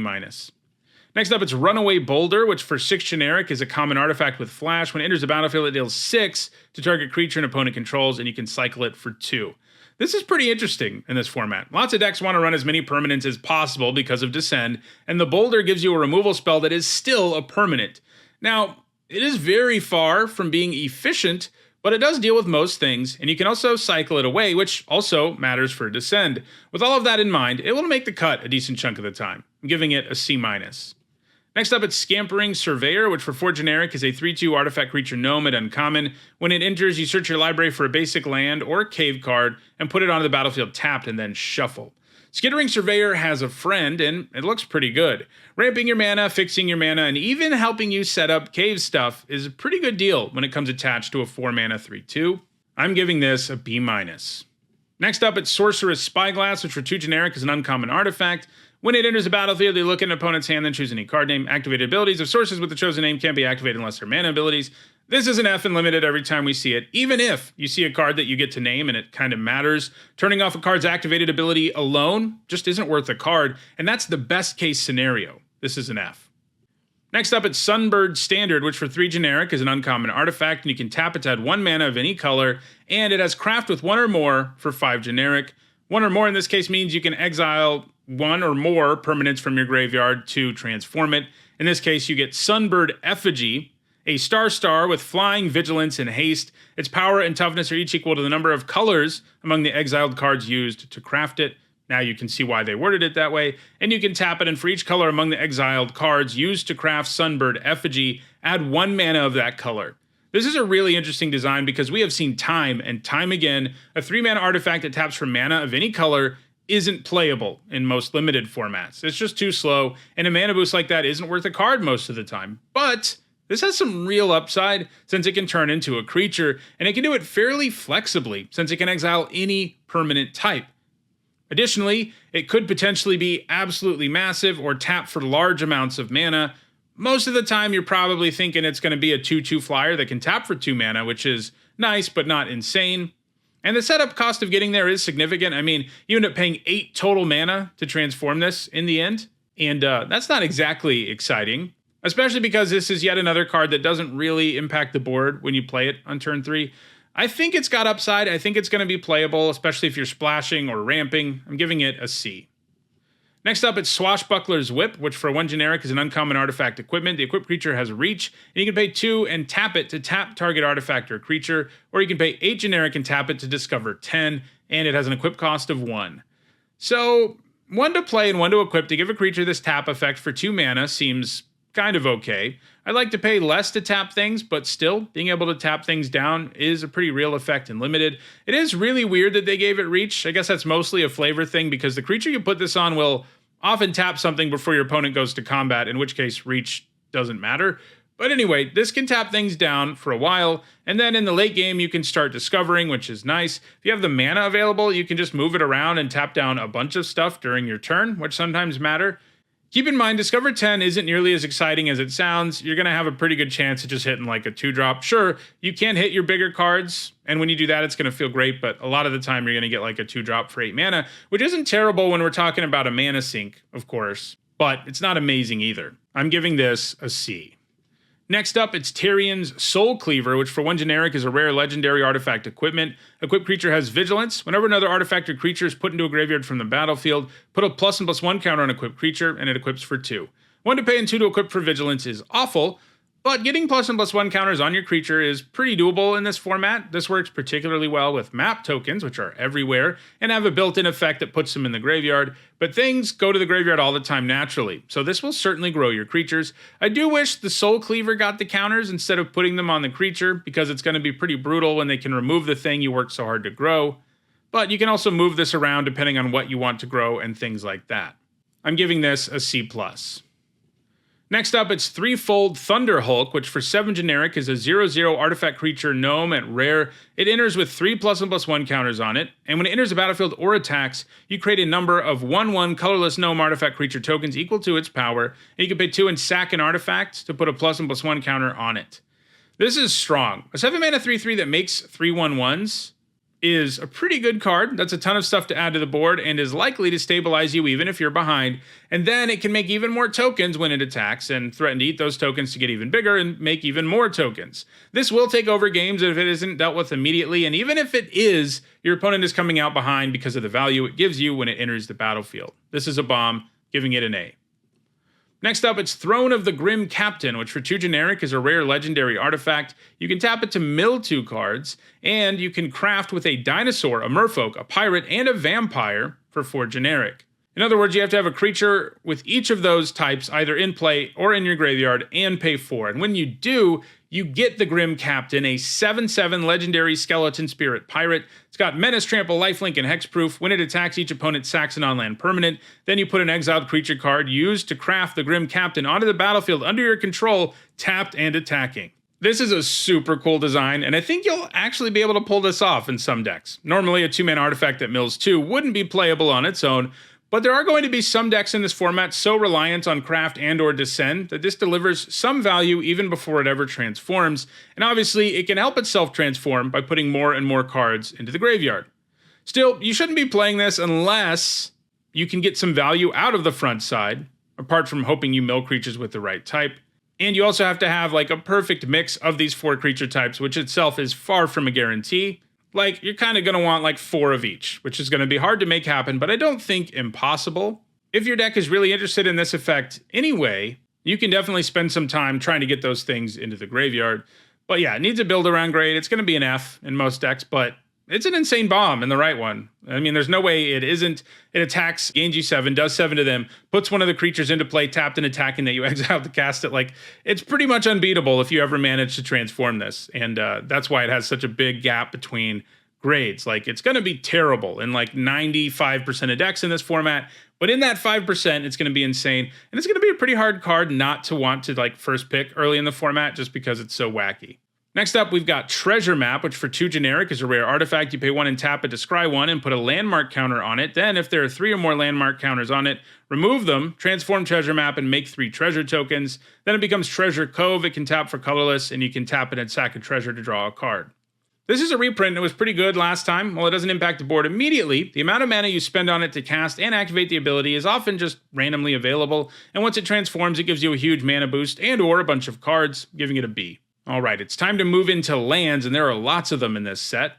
Next up, it's Runaway Boulder, which for 6 generic is a common artifact with flash. When it enters the battlefield, it deals 6 to target creature an opponent controls, and you can cycle it for 2. This is pretty interesting in this format. Lots of decks want to run as many permanents as possible because of Descend, and the Boulder gives you a removal spell that is still a permanent. Now, it is very far from being efficient, but it does deal with most things, and you can also cycle it away, which also matters for Descend. With all of that in mind, it will make the cut a decent chunk of the time. I'm giving it a C-. Next up, it's Scampering Surveyor, which for 4 generic is a 3/2 artifact creature gnome at uncommon. When it enters, you search your library for a basic land or cave card and put it onto the battlefield tapped and then shuffle. Skittering Surveyor has a friend, and it looks pretty good. Ramping your mana, fixing your mana, and even helping you set up cave stuff is a pretty good deal when it comes attached to a 4-mana 3/2. I'm giving this a B-. Next up, it's Sorcerous Spyglass, which for 2 generic is an uncommon artifact. When it enters the battlefield, you look at an opponent's hand, then choose any card name. Activated abilities of sources with the chosen name can't be activated unless they're mana abilities. This is an F in Limited every time we see it, even if you see a card that you get to name and it kind of matters. Turning off a card's activated ability alone just isn't worth a card, and that's the best case scenario. This is an F. Next up, it's Sunbird Standard, which for 3 generic is an uncommon artifact, and you can tap it to add 1 mana of any color, and it has craft with 1 or more for 5 generic. 1 or more in this case means you can exile 1 or more permanents from your graveyard to transform it. In this case, you get Sunbird Effigy, a star with flying, vigilance, and haste. Its power and toughness are each equal to the number of colors among the exiled cards used to craft it. Now you can see why they worded it that way. And you can tap it, and for each color among the exiled cards used to craft Sunbird Effigy, add 1 mana of that color. This is a really interesting design because we have seen time and time again, a 3-mana artifact that taps for mana of any color isn't playable in most limited formats. It's just too slow, and a mana boost like that isn't worth a card most of the time. But this has some real upside since it can turn into a creature, and it can do it fairly flexibly since it can exile any permanent type. Additionally, it could potentially be absolutely massive or tap for large amounts of mana. Most of the time, you're probably thinking it's going to be a 2/2 flyer that can tap for 2 mana, which is nice but not insane. And the setup cost of getting there is significant. I mean, you end up paying 8 total mana to transform this in the end, and that's not exactly exciting. Especially because this is yet another card that doesn't really impact the board when you play it on turn 3. I think it's got upside. I think it's going to be playable, especially if you're splashing or ramping. I'm giving it a C. Next up, it's Swashbuckler's Whip, which for 1 generic is an uncommon artifact equipment. The equipped creature has reach, and you can pay 2 and tap it to tap target artifact or creature, or you can pay 8 generic and tap it to discover 10, and it has an equip cost of 1. So, 1 to play and 1 to equip to give a creature this tap effect for 2 mana seems kind of okay. I'd like to pay less to tap things, but still, being able to tap things down is a pretty real effect in Limited. It is really weird that they gave it reach. I guess that's mostly a flavor thing because the creature you put this on will often tap something before your opponent goes to combat, in which case reach doesn't matter. But anyway, this can tap things down for a while, and then in the late game you can start discovering, which is nice. If you have the mana available, you can just move it around and tap down a bunch of stuff during your turn, which sometimes matter. Keep in mind, Discover 10 isn't nearly as exciting as it sounds. You're going to have a pretty good chance of just hitting like a 2-drop. Sure, you can hit your bigger cards, and when you do that, it's going to feel great, but a lot of the time you're going to get like a 2-drop for 8 mana, which isn't terrible when we're talking about a mana sink, of course, but it's not amazing either. I'm giving this a C. Next up, it's Tyrion's Soul Cleaver, which for 1 generic is a rare legendary artifact equipment. Equipped creature has Vigilance. Whenever another artifact or creature is put into a graveyard from the battlefield, put a +1/+1 counter on equipped creature, and it equips for 2. 1 to pay and 2 to equip for Vigilance is awful, but getting +1/+1 counters on your creature is pretty doable in this format. This works particularly well with map tokens, which are everywhere, and have a built-in effect that puts them in the graveyard, but things go to the graveyard all the time naturally, so this will certainly grow your creatures. I do wish the Soul Cleaver got the counters instead of putting them on the creature, because it's going to be pretty brutal when they can remove the thing you worked so hard to grow, but you can also move this around depending on what you want to grow and things like that. I'm giving this a C+. Next up, it's Threefold Thunder Hulk, which for 7 generic is a 0/0 artifact creature gnome at rare. It enters with 3 +1/+1 counters on it, and when it enters the battlefield or attacks, you create a number of 1/1 colorless gnome artifact creature tokens equal to its power, and you can pay 2 and sack an artifact to put a +1/+1 counter on it. This is strong. A 7 mana 3/3 that makes 3/1/1s is a pretty good card. That's a ton of stuff to add to the board and is likely to stabilize you even if you're behind. And then it can make even more tokens when it attacks and threaten to eat those tokens to get even bigger and make even more tokens. This will take over games if it isn't dealt with immediately, and even if it is, your opponent is coming out behind because of the value it gives you when it enters the battlefield. This is a bomb, giving it an A. Next up, it's Throne of the Grim Captain, which for 2 generic is a rare legendary artifact. You can tap it to mill 2 cards, and you can craft with a dinosaur, a merfolk, a pirate, and a vampire for 4 generic. In other words, you have to have a creature with each of those types either in play or in your graveyard and pay 4. And when you do, you get the Grim Captain, a 7/7 legendary skeleton spirit pirate. It's got Menace, Trample, Lifelink, and Hexproof. When it attacks, each opponent sacks an on-land permanent. Then you put an exiled creature card used to craft the Grim Captain onto the battlefield under your control, tapped and attacking. This is a super cool design, and I think you'll actually be able to pull this off in some decks. Normally, a 2-mana artifact that mills 2 wouldn't be playable on its own, But there are going to be some decks in this format so reliant on craft and or descend that this delivers some value even before it ever transforms, and obviously it can help itself transform by putting more and more cards into the graveyard. Still, you shouldn't be playing this unless you can get some value out of the front side, apart from hoping you mill creatures with the right type. And you also have to have like a perfect mix of these 4 creature types, which itself is far from a guarantee. Like, you're kind of going to want like 4 of each, which is going to be hard to make happen, but I don't think impossible. If your deck is really interested in this effect anyway, you can definitely spend some time trying to get those things into the graveyard. But yeah, it needs a build around grade. It's going to be an F in most decks, but it's an insane bomb in the right one. I mean, there's no way it isn't. It attacks, gains you 7, does 7 to them, puts one of the creatures into play, tapped and attacking that you exile to cast it. Like, it's pretty much unbeatable if you ever manage to transform this. And that's why it has such a big gap between grades. Like, it's going to be terrible in like 95% of decks in this format. But in that 5%, it's going to be insane. And it's going to be a pretty hard card not to want to like first pick early in the format just because it's so wacky. Next up, we've got Treasure Map, which for 2 generic is a rare artifact. You pay 1 and tap it to scry 1 and put a landmark counter on it. Then, if there are 3 or more landmark counters on it, remove them, transform Treasure Map, and make 3 treasure tokens. Then it becomes Treasure Cove. It can tap for colorless, and you can tap it and sack a treasure to draw a card. This is a reprint, and it was pretty good last time. While it doesn't impact the board immediately, the amount of mana you spend on it to cast and activate the ability is often just randomly available, and once it transforms, it gives you a huge mana boost and or a bunch of cards, giving it a B. Alright, it's time to move into lands, and there are lots of them in this set.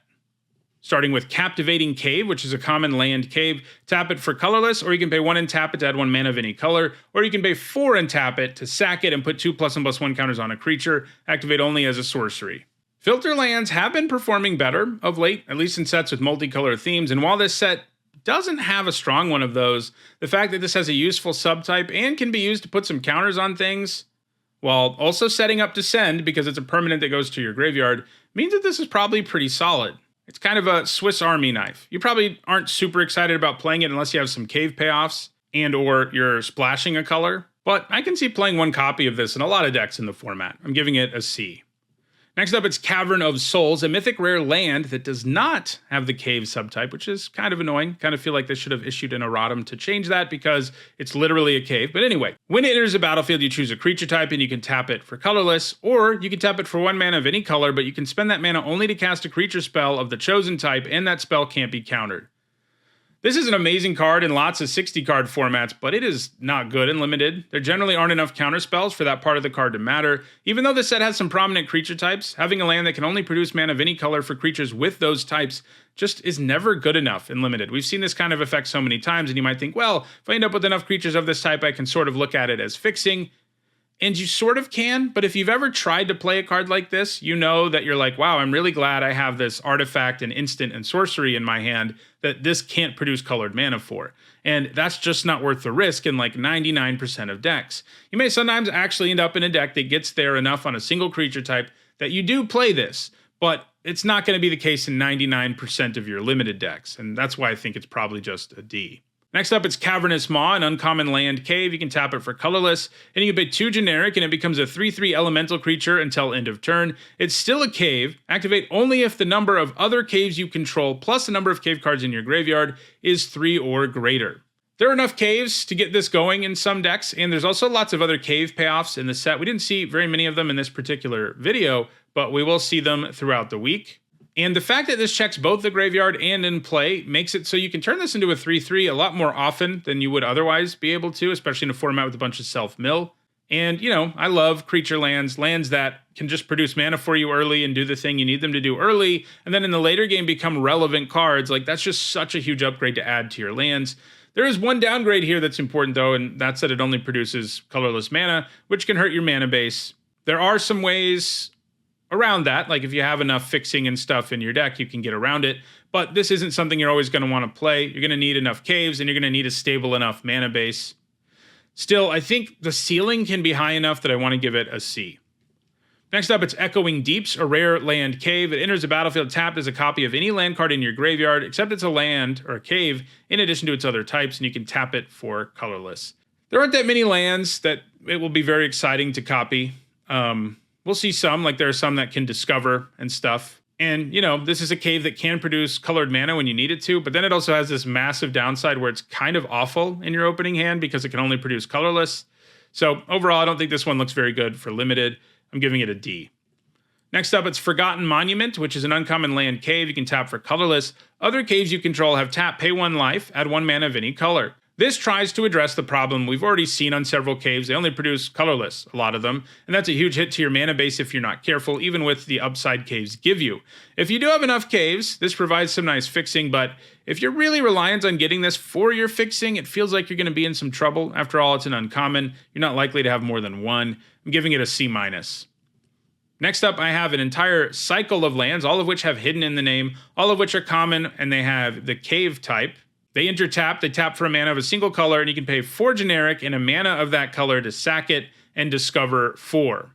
Starting with Captivating Cave, which is a common land cave. Tap it for colorless, or you can pay 1 and tap it to add 1 mana of any color, or you can pay 4 and tap it to sack it and put 2 +1/+1 counters on a creature, activate only as a sorcery. Filter lands have been performing better of late, at least in sets with multicolored themes, and while this set doesn't have a strong one of those, the fact that this has a useful subtype and can be used to put some counters on things, while also setting up Descend because it's a permanent that goes to your graveyard, means that this is probably pretty solid. It's kind of a Swiss Army knife. You probably aren't super excited about playing it unless you have some cave payoffs and or you're splashing a color, but I can see playing 1 copy of this in a lot of decks in the format. I'm giving it a C. Next up, it's Cavern of Souls, a mythic rare land that does not have the cave subtype, which is kind of annoying. Kind of feel like they should have issued an erratum to change that because it's literally a cave. But anyway, when it enters a battlefield, you choose a creature type and you can tap it for colorless, or you can tap it for 1 mana of any color, but you can spend that mana only to cast a creature spell of the chosen type, and that spell can't be countered. This is an amazing card in lots of 60-card formats, but it is not good in limited. There generally aren't enough counterspells for that part of the card to matter. Even though this set has some prominent creature types, having a land that can only produce mana of any color for creatures with those types just is never good enough in limited. We've seen this kind of effect so many times, and you might think, well, if I end up with enough creatures of this type, I can sort of look at it as fixing. And you sort of can, but if you've ever tried to play a card like this, you know that you're like, wow, I'm really glad I have this artifact and instant and sorcery in my hand that this can't produce colored mana for. And that's just not worth the risk in like 99% of decks. You may sometimes actually end up in a deck that gets there enough on a single creature type that you do play this, but it's not going to be the case in 99% of your limited decks, and that's why I think it's probably just a D. Next up, it's Cavernous Ma, an uncommon land cave. You can tap it for colorless, and you can pay 2 generic, and it becomes a 3/3 elemental creature until end of turn. It's still a cave. Activate only if the number of other caves you control, plus the number of cave cards in your graveyard, is 3 or greater. There are enough caves to get this going in some decks, and there's also lots of other cave payoffs in the set. We didn't see very many of them in this particular video, but we will see them throughout the week. And the fact that this checks both the graveyard and in play makes it so you can turn this into a 3/3 a lot more often than you would otherwise be able to, especially in a format with a bunch of self-mill. And, you know, I love creature lands that can just produce mana for you early and do the thing you need them to do early, and then in the later game become relevant cards. Like, that's just such a huge upgrade to add to your lands. There is one downgrade here that's important, though, and that's that it only produces colorless mana, which can hurt your mana base. There are some ways around that, like if you have enough fixing and stuff in your deck, you can get around it, but this isn't something you're always going to want to play. You're going to need enough caves, and you're going to need a stable enough mana base. Still, I think the ceiling can be high enough that I want to give it a C. Next up, it's Echoing Deeps, a rare land cave. It enters the battlefield tapped as a copy of any land card in your graveyard, except it's a land or a cave in addition to its other types, and you can tap it for colorless. There aren't that many lands that it will be very exciting to copy. We'll see some, like there are some that can discover and stuff. And, you know, this is a cave that can produce colored mana when you need it to, but then it also has this massive downside where it's kind of awful in your opening hand because it can only produce colorless. So overall, I don't think this one looks very good for limited. I'm giving it a D. Next up, it's Forgotten Monument, which is an uncommon land cave you can tap for colorless. Other caves you control have tap, pay 1 life, add 1 mana of any color. This tries to address the problem we've already seen on several caves. They only produce colorless, a lot of them, and that's a huge hit to your mana base if you're not careful, even with the upside caves give you. If you do have enough caves, this provides some nice fixing, but if you're really reliant on getting this for your fixing, it feels like you're going to be in some trouble. After all, it's an uncommon. You're not likely to have more than 1. I'm giving it a C-. Next up, I have an entire cycle of lands, all of which have hidden in the name, all of which are common, and they have the cave type. They enter tap, they tap for a mana of a single color, and you can pay 4 generic and a mana of that color to sack it and discover 4.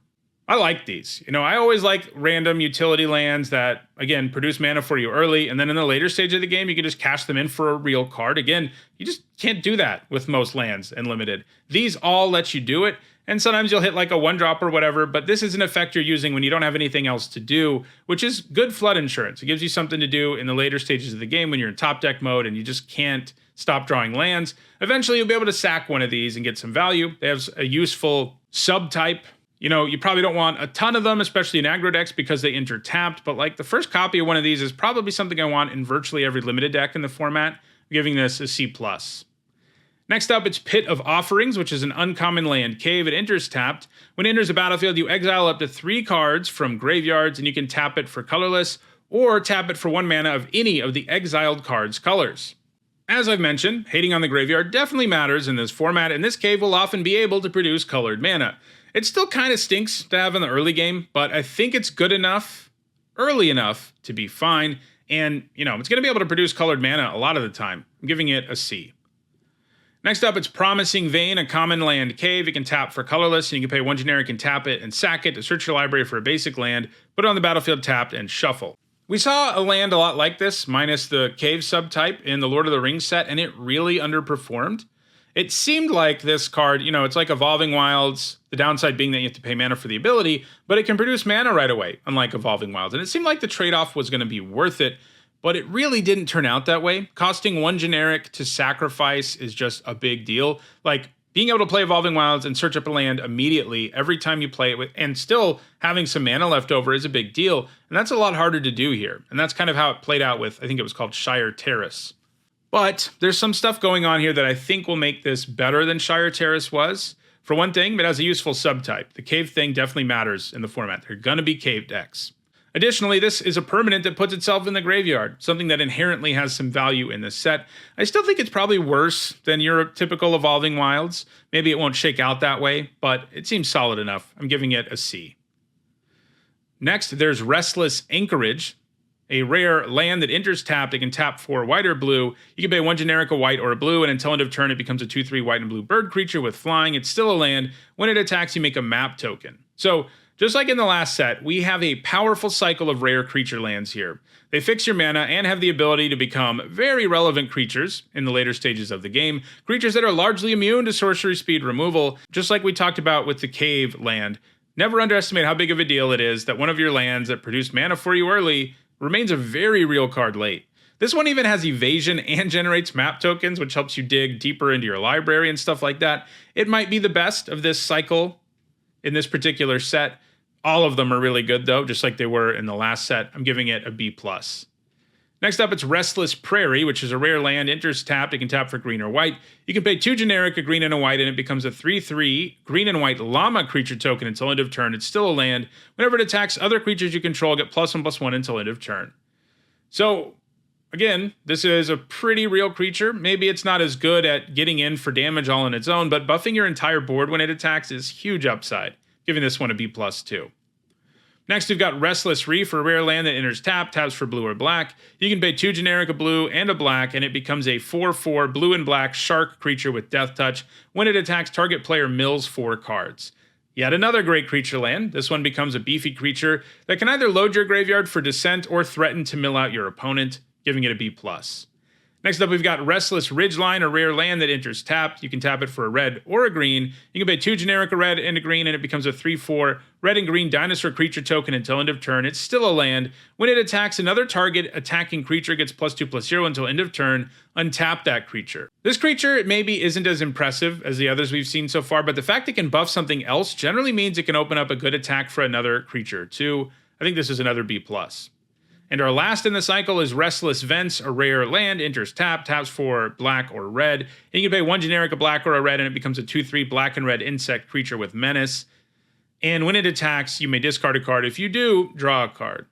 I like these. You know, I always like random utility lands that, again, produce mana for you early, and then in the later stage of the game, you can just cash them in for a real card. Again, you just can't do that with most lands and limited. These all let you do it, and sometimes you'll hit like a 1-drop or whatever, but this is an effect you're using when you don't have anything else to do, which is good flood insurance. It gives you something to do in the later stages of the game when you're in top deck mode and you just can't stop drawing lands. Eventually, you'll be able to sack one of these and get some value. They have a useful subtype. You know, you probably don't want a ton of them, especially in aggro decks because they enter tapped, but like the first copy of one of these is probably something I want in virtually every limited deck in the format. I'm giving this a C+. Next up, it's Pit of Offerings, which is an uncommon land cave. It enters tapped. When it enters the battlefield, you exile up to 3 cards from graveyards, and you can tap it for colorless, or tap it for 1 mana of any of the exiled cards' colors. As I've mentioned, hating on the graveyard definitely matters in this format, and this cave will often be able to produce colored mana. It still kind of stinks to have in the early game, but I think it's good enough, early enough, to be fine, and, you know, it's going to be able to produce colored mana a lot of the time. I'm giving it a C. Next up, it's Promising Vein, a common land cave. You can tap for colorless, and you can pay 1 generic and tap it and sack it to search your library for a basic land, put it on the battlefield tapped, and shuffle. We saw a land a lot like this, minus the cave subtype in the Lord of the Rings set, and it really underperformed. It seemed like this card, you know, it's like Evolving Wilds, the downside being that you have to pay mana for the ability, but it can produce mana right away, unlike Evolving Wilds. And it seemed like the trade-off was going to be worth it, but it really didn't turn out that way. Costing 1 generic to sacrifice is just a big deal. Like, being able to play Evolving Wilds and search up a land immediately every time you play it, with, and still having some mana left over is a big deal, and that's a lot harder to do here. And that's kind of how it played out with, I think it was called Shire Terrace. But there's some stuff going on here that I think will make this better than Shire Terrace was. For one thing, it has a useful subtype. The cave thing definitely matters in the format. They're going to be cave decks. Additionally, this is a permanent that puts itself in the graveyard, something that inherently has some value in this set. I still think it's probably worse than your typical Evolving Wilds. Maybe it won't shake out that way, but it seems solid enough. I'm giving it a C. Next, there's Restless Anchorage, a rare land that enters tapped. It can tap for white or blue. You can pay 1 generic, a white or a blue, and until end of turn, it becomes a 2/3 white and blue bird creature with flying. It's still a land. When it attacks, you make a map token. So, just like in the last set, we have a powerful cycle of rare creature lands here. They fix your mana and have the ability to become very relevant creatures in the later stages of the game, creatures that are largely immune to sorcery speed removal, just like we talked about with the cave land. Never underestimate how big of a deal it is that one of your lands that produced mana for you early remains a very real card late. This one even has evasion and generates map tokens, which helps you dig deeper into your library and stuff like that. It might be the best of this cycle in this particular set. All of them are really good, though, just like they were in the last set. I'm giving it a B+. Next up, it's Restless Prairie, which is a rare land. Enters tapped. It can tap for green or white. You can pay 2 generic, a green and a white, and it becomes a 3/3 green and white llama creature token until end of turn. It's still a land. Whenever it attacks other creatures you control, get +1/+1 until end of turn. So, again, this is a pretty real creature. Maybe it's not as good at getting in for damage all on its own, but buffing your entire board when it attacks is huge upside. Giving this one a B+ too. Next, we've got Restless Reef, a rare land that enters taps for blue or black. You can pay 2 generic, a blue, and a black, and it becomes a 4/4 blue and black shark creature with Death Touch. When it attacks, target player mills 4 cards. Yet another great creature land. This one becomes a beefy creature that can either load your graveyard for descent or threaten to mill out your opponent, giving it a B+. Next up, we've got Restless Ridgeline, a rare land that enters tapped. You can tap it for a red or a green. You can pay 2 generic, a red and a green, and it becomes a 3/4 red and green dinosaur creature token until end of turn. It's still a land. When it attacks, another target attacking creature gets +2/+0 until end of turn. Untap that creature. This creature maybe isn't as impressive as the others we've seen so far, but the fact it can buff something else generally means it can open up a good attack for another creature too. I think this is another B+. And our last in the cycle is Restless Vents, a rare land, enters tapped, taps for black or red. And you can pay 1 generic, a black or a red, and it becomes a 2/3 black and red insect creature with menace. And when it attacks, you may discard a card. If you do, draw a card.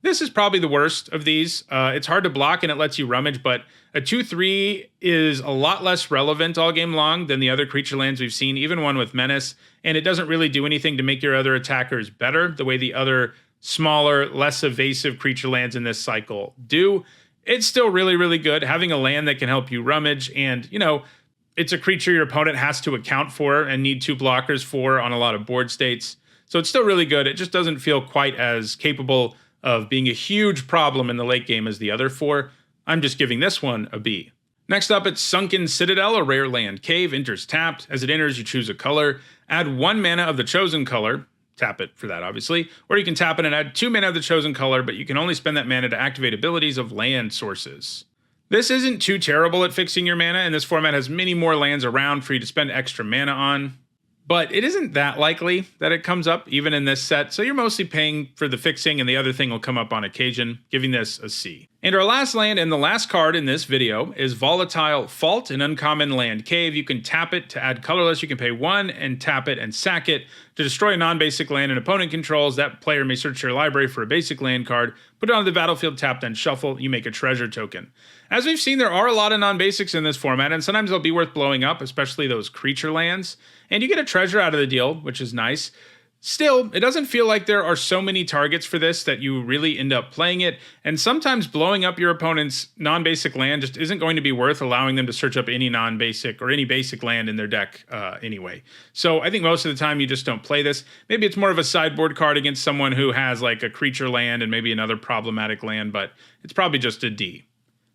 This is probably the worst of these. It's hard to block and it lets you rummage, but a 2/3 is a lot less relevant all game long than the other creature lands we've seen, even one with menace. And it doesn't really do anything to make your other attackers better the way the other smaller, less evasive creature lands in this cycle do. It's still really, really good. Having a land that can help you rummage, and, you know, it's a creature your opponent has to account for and need 2 blockers for on a lot of board states. So it's still really good. It just doesn't feel quite as capable of being a huge problem in the late game as the other 4. I'm just giving this one a B. Next up, it's Sunken Citadel, a rare land cave, enters tapped. As it enters, you choose a color. Add 1 mana of the chosen color. Tap it for that, obviously. Or you can tap it and add 2 mana of the chosen color, but you can only spend that mana to activate abilities of land sources. This isn't too terrible at fixing your mana, and this format has many more lands around for you to spend extra mana on. But it isn't that likely that it comes up, even in this set, so you're mostly paying for the fixing, and the other thing will come up on occasion, giving this a C. And our last land and the last card in this video is Volatile Fault, an uncommon land cave. You can tap it to add colorless. You can pay 1 and tap it and sack it to destroy a non-basic land an opponent controls. That player may search your library for a basic land card, put it on the battlefield, tap, then shuffle. You make a treasure token. As we've seen, there are a lot of non-basics in this format, and sometimes they'll be worth blowing up, especially those creature lands. And you get a treasure out of the deal, which is nice. Still, it doesn't feel like there are so many targets for this that you really end up playing it, and sometimes blowing up your opponent's non-basic land just isn't going to be worth allowing them to search up any non-basic or any basic land in their deck anyway. So I think most of the time you just don't play this. Maybe it's more of a sideboard card against someone who has like a creature land and maybe another problematic land, but it's probably just a D.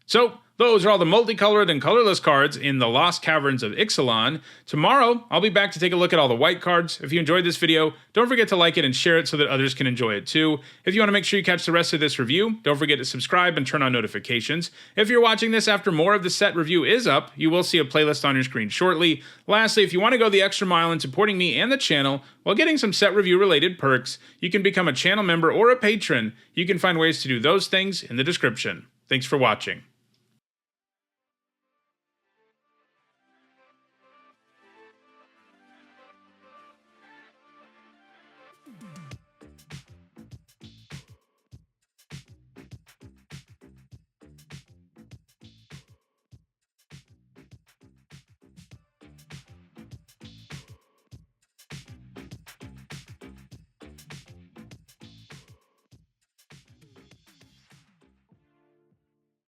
So those are all the multicolored and colorless cards in the Lost Caverns of Ixalan. Tomorrow, I'll be back to take a look at all the white cards. If you enjoyed this video, don't forget to like it and share it so that others can enjoy it too. If you want to make sure you catch the rest of this review, don't forget to subscribe and turn on notifications. If you're watching this after more of the set review is up, you will see a playlist on your screen shortly. Lastly, if you want to go the extra mile in supporting me and the channel while getting some set review related perks, you can become a channel member or a patron. You can find ways to do those things in the description. Thanks for watching.